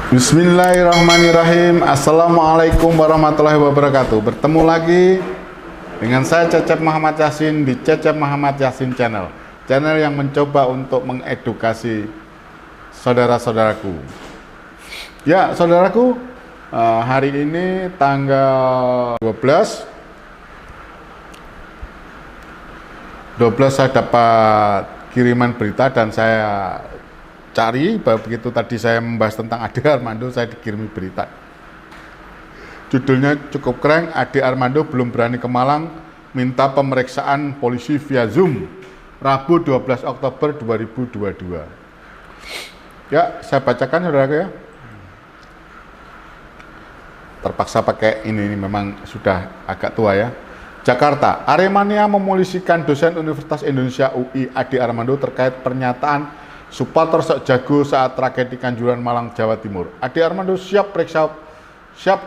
Bismillahirrahmanirrahim. Assalamualaikum warahmatullahi wabarakatuh. Bertemu lagi dengan saya Cecep Muhammad Yasin di Cecep Muhammad Yasin Channel. Channel yang mencoba untuk mengedukasi saudara-saudaraku. Ya, saudaraku, hari ini tanggal 12 saya dapat kiriman berita dan saya cari, begitu tadi saya membahas tentang Ade Armando, saya dikirimi berita. Judulnya cukup keren, Ade Armando belum berani ke Malang, minta pemeriksaan polisi via Zoom, Rabu 12 Oktober 2022. Ya, saya bacakan saudara ya. Terpaksa pakai ini memang sudah agak tua ya. Jakarta, Aremania memolisikan dosen Universitas Indonesia UI Ade Armando terkait pernyataan supporter sok jago saat tragedi Kanjuruhan Malang, Jawa Timur. Ade Armando siap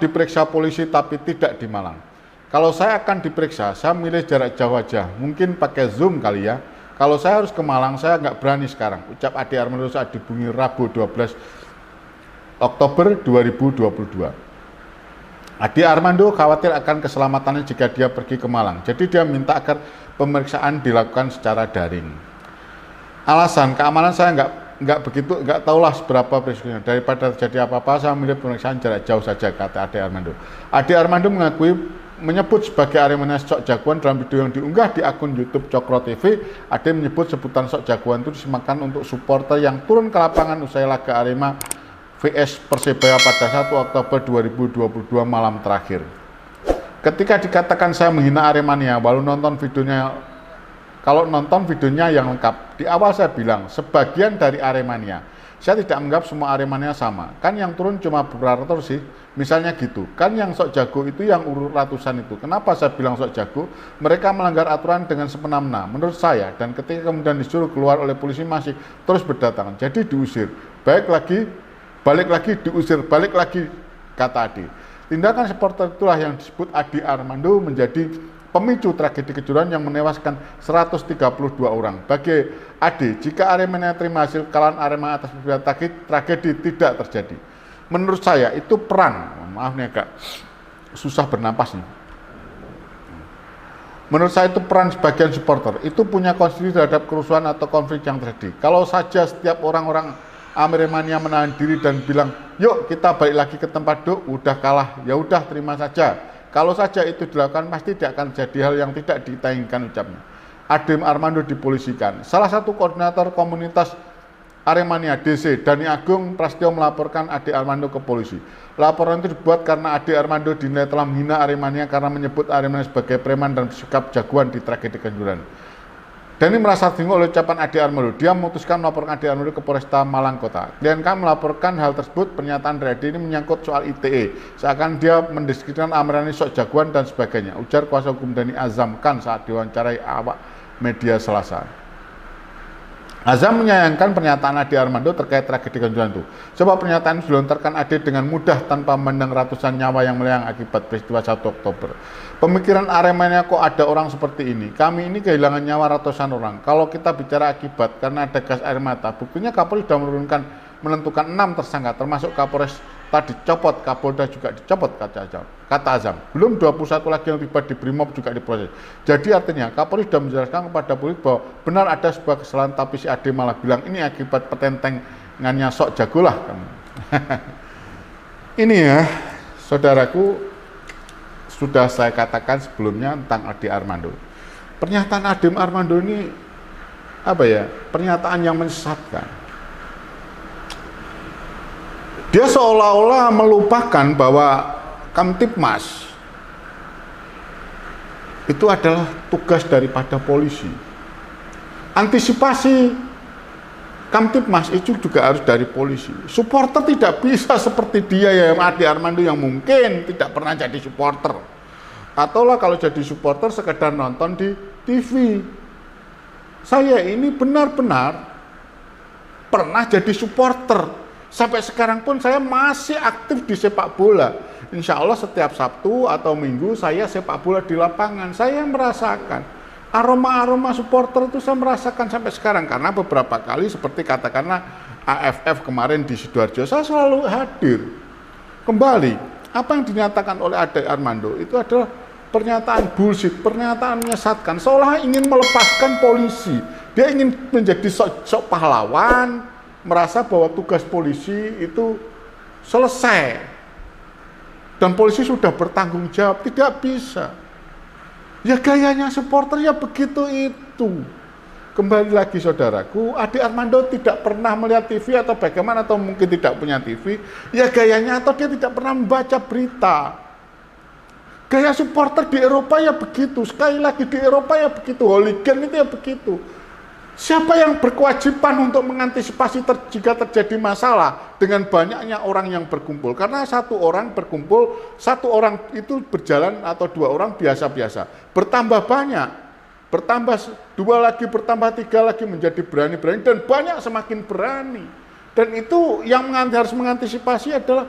diperiksa polisi tapi tidak di Malang. Kalau saya akan diperiksa, saya milih jarak jauh aja, mungkin pakai Zoom kali ya. Kalau saya harus ke Malang, saya nggak berani sekarang, ucap Ade Armando saat dihubungi Rabu 12 Oktober 2022. Ade Armando khawatir akan keselamatannya jika dia pergi ke Malang, jadi dia minta agar pemeriksaan dilakukan secara daring. Alasan keamanan saya nggak tahulah seberapa risikonya. Daripada terjadi apa-apa, saya memilih pemeriksaan jarak jauh saja, kata Ade Armando. Ade Armando menyebut sebagai Aremania sok jagoan dalam video yang diunggah di akun YouTube Cokro TV. Ade menyebut sebutan sok jagoan itu disemakan untuk supporter yang turun ke lapangan usai laga Arema vs Persebaya pada 1 Oktober 2022 malam terakhir. Ketika dikatakan saya menghina Aremania, kalau nonton videonya yang lengkap, di awal saya bilang, sebagian dari Aremania. Saya tidak menganggap semua Aremania sama. Kan yang turun cuma beberapa ratus sih, misalnya gitu. Kan yang sok jago itu yang urut ratusan itu. Kenapa saya bilang sok jago? Mereka melanggar aturan dengan semena-mena, menurut saya. Dan ketika kemudian disuruh keluar oleh polisi masih terus berdatangan. Jadi diusir. Balik lagi diusir, balik lagi, kata Ade. Tindakan supporter itulah yang disebut Ade Armando menjadi pemicu tragedi Kanjuruhan yang menewaskan 132 orang. Bagi Ade, jika Aremania terima hasil kekalahan Arema atas beberapa tragedi tidak terjadi. Menurut saya itu peran, maaf nih agak susah bernapas nih. Menurut saya itu peran sebagian supporter, itu punya konstitusi terhadap kerusuhan atau konflik yang terjadi. Kalau saja setiap orang-orang Aremania menahan diri dan bilang, yuk kita balik lagi ke tempat duduk, udah kalah, ya udah terima saja. Kalau saja itu dilakukan, pasti tidak akan jadi hal yang tidak diinginkan, ucapnya. Ade Armando dipolisikan. Salah satu koordinator komunitas Aremania DC, Dani Agung Prasetyo, melaporkan Ade Armando ke polisi. Laporan itu dibuat karena Ade Armando dinilai telah menghina Aremania karena menyebut Aremania sebagai preman dan sikap jagoan di tragedi Kanjuruhan. Dani merasa tersinggung oleh ucapan Ade Armando. Dia memutuskan melaporkan Ade Armando ke Polresta Malang Kota. Klien kami melaporkan hal tersebut. Pernyataan dari Ade ini menyangkut soal ITE. Seakan dia mendeskripsikan Aremania sok jagoan dan sebagainya. Ujar kuasa hukum Dani Azam Khan saat diwawancarai awak media Selasa. Azam menyayangkan pernyataan Ade Armando terkait tragedi Kanjuruhan itu. Sebab pernyataan ini dilontarkan Ade dengan mudah tanpa memandang ratusan nyawa yang melayang akibat peristiwa 1 Oktober. Pemikiran Aremania kok ada orang seperti ini. Kami ini kehilangan nyawa ratusan orang. Kalau kita bicara akibat karena ada gas air mata, buktinya Kapolri sudah menentukan 6 tersangka, termasuk Kapolres tadi dicopot, Kapolda juga dicopot, kata Azam. Belum 21 lagi yang tiba di Brimob juga diproses. Jadi artinya Kapolri sudah menjelaskan kepada publik bahwa benar ada sebuah kesalahan, tapi si Ade malah bilang ini akibat pertentangannya sok jago lah. Ini ya, saudaraku, sudah saya katakan sebelumnya tentang Ade Armando. Pernyataan Ade Armando ini apa ya? Pernyataan yang menyesatkan. Dia seolah-olah melupakan bahwa Kamtibmas itu adalah tugas daripada polisi. Antisipasi Kamtibmas itu juga harus dari polisi. Supporter tidak bisa seperti dia ya, Ade Armando yang mungkin tidak pernah jadi supporter. Ataulah kalau jadi supporter sekedar nonton di TV. Saya ini benar-benar pernah jadi supporter. Sampai sekarang pun saya masih aktif di sepak bola. Insya Allah setiap Sabtu atau Minggu saya sepak bola di lapangan. Saya merasakan aroma-aroma supporter itu, saya merasakan sampai sekarang. Karena beberapa kali seperti katakanlah AFF kemarin di Sidoarjo, saya selalu hadir. Kembali, apa yang dinyatakan oleh Ade Armando itu adalah pernyataan bullshit, pernyataan menyesatkan, seolah ingin melepaskan polisi. Dia ingin menjadi sok pahlawan, merasa bahwa tugas polisi itu selesai. Dan polisi sudah bertanggung jawab, tidak bisa. Ya gayanya supporter ya begitu itu. Kembali lagi saudaraku, Ade Armando tidak pernah melihat TV atau bagaimana, atau mungkin tidak punya TV. Ya gayanya, atau dia tidak pernah membaca berita. Gaya supporter di Eropa ya begitu, sekali lagi di Eropa ya begitu, hooligan itu ya begitu. Siapa yang berkewajiban untuk mengantisipasi jika terjadi masalah dengan banyaknya orang yang berkumpul? Karena satu orang berkumpul, satu orang itu berjalan atau dua orang biasa-biasa. Bertambah banyak, bertambah dua lagi, bertambah tiga lagi menjadi berani-berani, dan banyak semakin berani. Dan itu yang harus mengantisipasi adalah,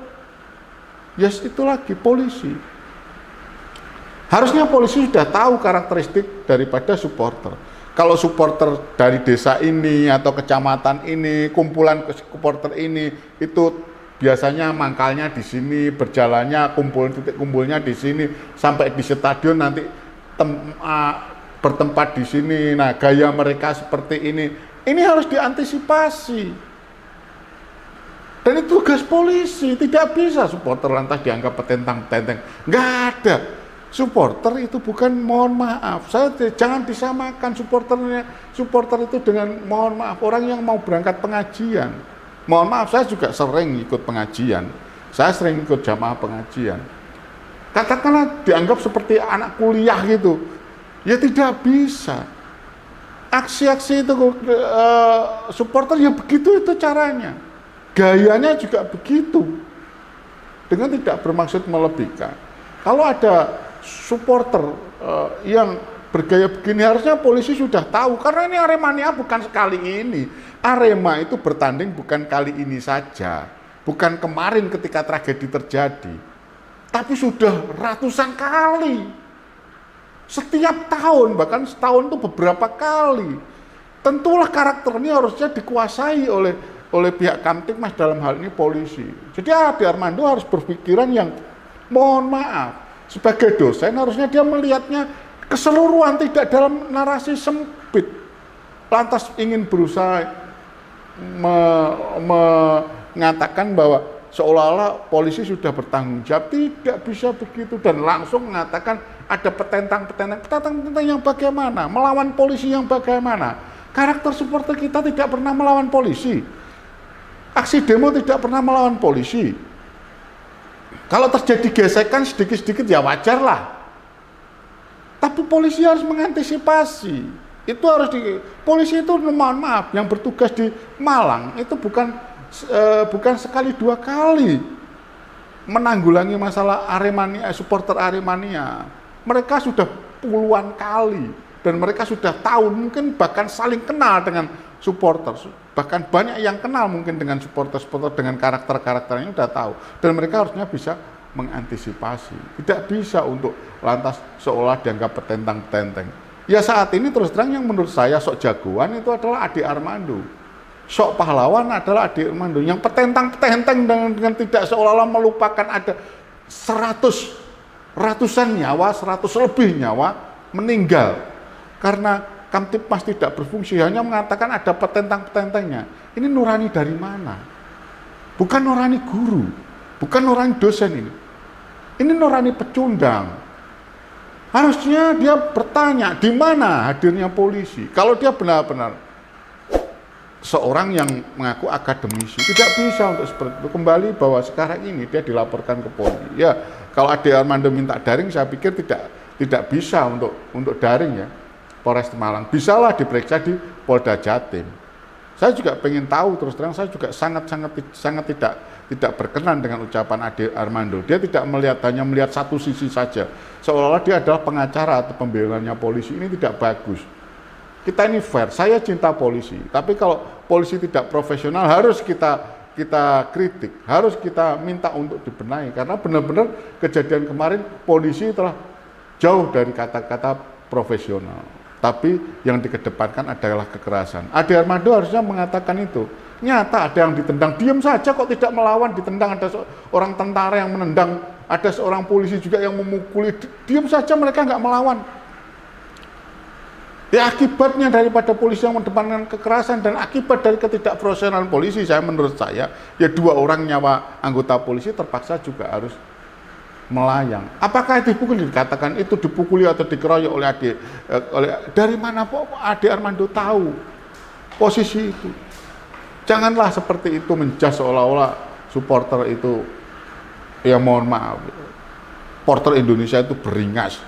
yes, itu lagi polisi. Harusnya polisi sudah tahu karakteristik daripada supporter. Kalau supporter dari desa ini atau kecamatan ini, kumpulan supporter ini, itu biasanya mangkalnya di sini, berjalannya titik kumpulnya di sini, sampai di stadion nanti bertempat di sini. Nah, gaya mereka seperti ini harus diantisipasi. Dan itu tugas polisi, tidak bisa supporter lantas dianggap petentang-petenteng. Nggak ada. Supporter itu bukan, mohon maaf, jangan disamakan supporter itu dengan, mohon maaf, orang yang mau berangkat pengajian. Mohon maaf, saya juga sering ikut pengajian, saya sering ikut jamaah pengajian. Katakanlah dianggap seperti anak kuliah gitu, ya tidak bisa. Aksi-aksi itu supporter ya begitu itu caranya, gayanya juga begitu, dengan tidak bermaksud melebihkan. Kalau ada supporter yang bergaya begini, harusnya polisi sudah tahu, karena ini Aremania bukan sekali ini. Arema itu bertanding bukan kali ini saja, bukan kemarin ketika tragedi terjadi, tapi sudah ratusan kali, setiap tahun, bahkan setahun itu beberapa kali. Tentulah karakter ini harusnya dikuasai oleh pihak Kamtibmas, dalam hal ini polisi. Jadi Ade Armando harus berpikiran yang, mohon maaf, sebagai dosen harusnya dia melihatnya keseluruhan, tidak dalam narasi sempit. Lantas ingin berusaha mengatakan bahwa seolah-olah polisi sudah bertanggung jawab, tidak bisa begitu, dan langsung mengatakan ada petentang yang bagaimana, melawan polisi yang bagaimana. Karakter supporter kita tidak pernah melawan polisi. Aksi demo tidak pernah melawan polisi. Kalau terjadi gesekan sedikit-sedikit ya wajar lah. Tapi polisi harus mengantisipasi. Itu harus polisi itu, mohon maaf, yang bertugas di Malang itu bukan sekali dua kali menanggulangi masalah Aremania, supporter Aremania. Mereka sudah puluhan kali, dan mereka sudah tahu, mungkin bahkan saling kenal dengan supporter. Bahkan banyak yang kenal mungkin dengan supporter-supporter, dengan karakter-karakternya sudah tahu, dan mereka harusnya bisa mengantisipasi. Tidak bisa untuk lantas seolah dianggap petentang-petenteng. Ya saat ini terus terang yang menurut saya sok jagoan itu adalah Ade Armando. Sok pahlawan adalah Ade Armando. Yang petentang-petenteng dengan tidak seolah-olah melupakan ada ratusan nyawa, 100 lebih nyawa meninggal karena Kamtibmas tidak berfungsi, hanya mengatakan ada petentang-petentengnya. Ini nurani dari mana? Bukan nurani guru, bukan nurani dosen ini. Ini nurani pecundang. Harusnya dia bertanya, di mana hadirnya polisi? Kalau dia benar-benar seorang yang mengaku akademisi, tidak bisa untuk seperti itu. Kembali bahwa sekarang ini dia dilaporkan ke polisi. Ya, kalau Ade Armando minta daring, saya pikir tidak bisa untuk daring ya. Polres Malang, bisalah diperiksa di Polda Jatim. Saya juga pengen tahu, terus terang saya juga sangat tidak berkenan dengan ucapan Ade Armando. Dia tidak hanya melihat satu sisi saja, seolah-olah dia adalah pengacara atau pembelanya polisi. Ini tidak bagus. Kita ini fair, saya cinta polisi, tapi kalau polisi tidak profesional harus kita kritik, harus kita minta untuk dibenahi, karena benar-benar kejadian kemarin polisi telah jauh dari kata-kata profesional. Tapi yang dikedepankan adalah kekerasan. Ade Armando harusnya mengatakan itu. nyata ada yang ditendang, diam saja kok tidak melawan, ditendang, ada orang tentara yang menendang, ada seorang polisi juga yang memukuli, diam saja mereka nggak melawan. Ya akibatnya daripada polisi yang mendepankan kekerasan dan akibat dari ketidakprofesionalan polisi, menurut saya, ya 2 orang nyawa anggota polisi terpaksa juga harus melayang. Apakah dipukuli? Dikatakan itu dipukuli atau dikeroyok oleh dari mana Ade Armando tahu posisi itu? Janganlah seperti itu menjas seolah-olah supporter itu, ya mohon maaf, supporter Indonesia itu beringas,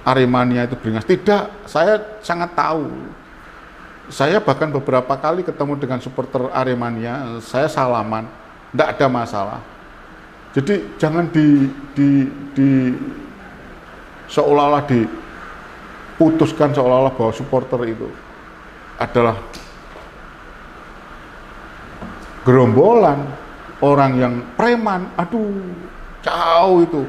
Aremania itu beringas. Tidak, saya sangat tahu. Saya bahkan beberapa kali ketemu dengan supporter Aremania, saya salaman, tidak ada masalah. Jadi jangan seolah-olah diputuskan seolah-olah bahwa supporter itu adalah gerombolan orang yang preman. Aduh, jauh itu.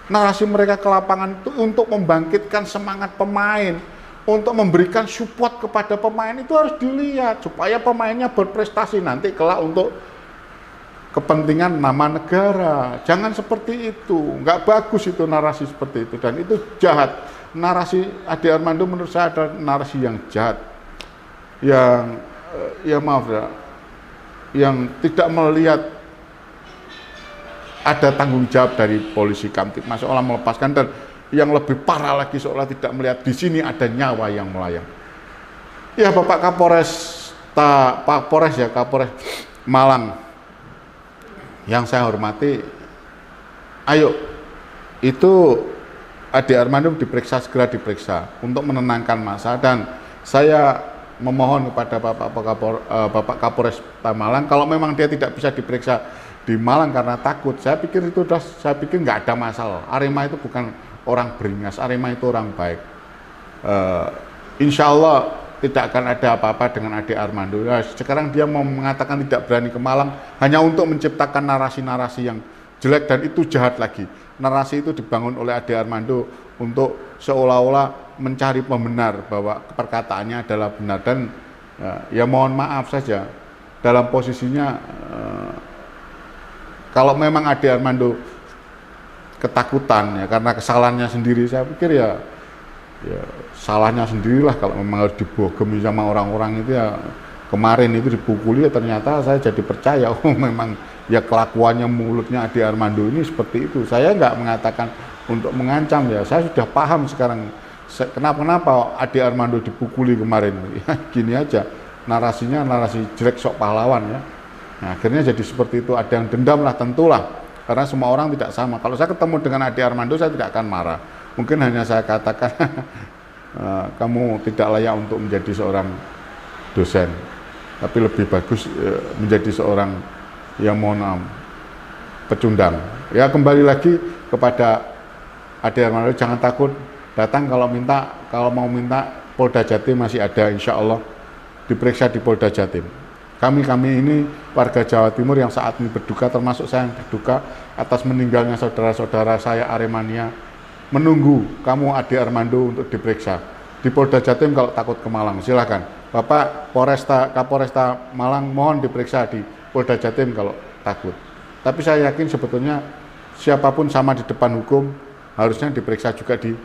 Narasi mereka ke lapangan itu untuk membangkitkan semangat pemain, untuk memberikan support kepada pemain, itu harus dilihat supaya pemainnya berprestasi nanti kelak untuk kepentingan nama negara. Jangan seperti itu, nggak bagus itu narasi seperti itu, dan itu jahat. Narasi Ade Armando menurut saya adalah narasi yang jahat, yang ya maaf ya, yang tidak melihat ada tanggung jawab dari polisi Kamtibmas, seolah melepaskan, dan yang lebih parah lagi seolah tidak melihat di sini ada nyawa yang melayang. Ya Bapak Kapolres Malang yang saya hormati, ayo itu Ade Armando diperiksa, segera diperiksa untuk menenangkan massa, dan saya memohon kepada Bapak Kapolres Malang, kalau memang dia tidak bisa diperiksa di Malang karena takut, saya pikir nggak ada masalah. Arema itu bukan orang beringas, Arema itu orang baik. Insya Allah tidak akan ada apa-apa dengan Ade Armando. Ya, sekarang dia mau mengatakan tidak berani ke Malang hanya untuk menciptakan narasi-narasi yang jelek, dan itu jahat lagi. Narasi itu dibangun oleh Ade Armando untuk seolah-olah mencari pembenar bahwa perkataannya adalah benar, dan ya mohon maaf saja dalam posisinya, kalau memang Ade Armando ketakutan ya karena kesalahannya sendiri, saya pikir ya salahnya sendirilah kalau memang harus dibogemi sama orang-orang itu. Ya kemarin itu dipukuli, ya ternyata saya jadi percaya memang ya kelakuannya, mulutnya Ade Armando ini seperti itu. Saya nggak mengatakan untuk mengancam, ya saya sudah paham sekarang kenapa Ade Armando dipukuli kemarin. Ya gini aja, narasinya narasi jelek sok pahlawan ya. Nah, akhirnya jadi seperti itu. Ada yang dendam lah, tentulah, karena semua orang tidak sama. Kalau saya ketemu dengan Ade Armando, saya tidak akan marah. Mungkin hanya saya katakan kamu tidak layak untuk menjadi seorang dosen, tapi lebih bagus menjadi seorang yang pecundang. Ya kembali lagi kepada Ade Armando, jangan takut datang kalau mau minta. Polda Jatim masih ada, insya Allah diperiksa di Polda Jatim. Kami ini warga Jawa Timur yang saat ini berduka, termasuk saya yang berduka atas meninggalnya saudara-saudara saya Aremania, menunggu kamu Ade Armando untuk diperiksa di Polda Jatim. Kalau takut ke Malang, silahkan Bapak Kapolresta Malang, mohon diperiksa di Polda Jatim kalau takut. Tapi saya yakin sebetulnya siapapun sama di depan hukum, harusnya diperiksa juga di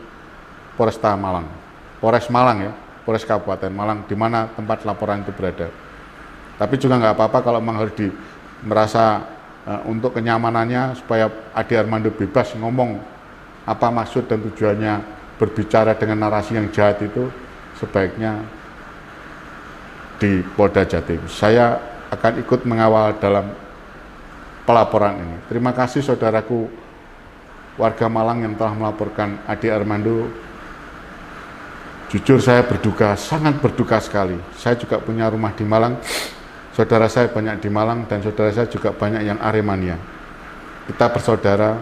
Polresta Malang, Polres Malang ya, Polres Kabupaten Malang, di mana tempat laporan itu berada. Tapi juga nggak apa-apa kalau memang harus merasa untuk kenyamanannya, supaya Ade Armando bebas ngomong apa maksud dan tujuannya berbicara dengan narasi yang jahat itu, sebaiknya di Polda Jatim. Saya akan ikut mengawal dalam pelaporan ini. Terima kasih saudaraku warga Malang yang telah melaporkan Ade Armando. Jujur saya berduka, sangat berduka sekali. Saya juga punya rumah di Malang, saudara saya banyak di Malang, dan saudara saya juga banyak yang Aremania. Kita bersaudara,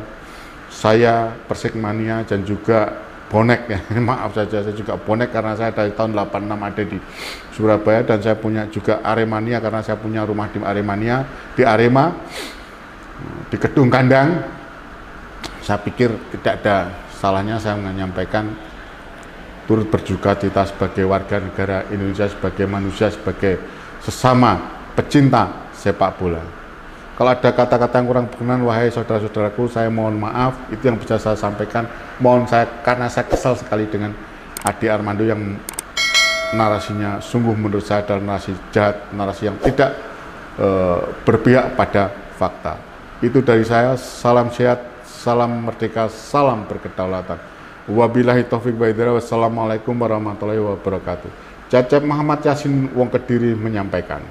saya Persikmania dan juga bonek ya. Maaf saja, saya juga bonek karena saya dari tahun 86 ada di Surabaya, dan saya punya juga Aremania karena saya punya rumah di Aremania, di Arema, di Kedung Kandang. Saya pikir tidak ada salahnya saya menyampaikan turut berduka cita sebagai warga negara Indonesia, sebagai manusia, sebagai sesama pecinta sepak bola. Kalau ada kata-kata yang kurang berkenan, wahai saudara-saudaraku, saya mohon maaf. Itu yang bisa saya sampaikan. Karena saya kesal sekali dengan Adi Armando yang narasinya sungguh menurut saya adalah narasi jahat, narasi yang tidak berpihak pada fakta. Itu dari saya. Salam sehat, salam merdeka, salam berkedaulatan. Wabillahi taufik wa hidayah. Wassalamualaikum warahmatullahi wabarakatuh. Cecep Muhammad Yasin Wong Kediri menyampaikan.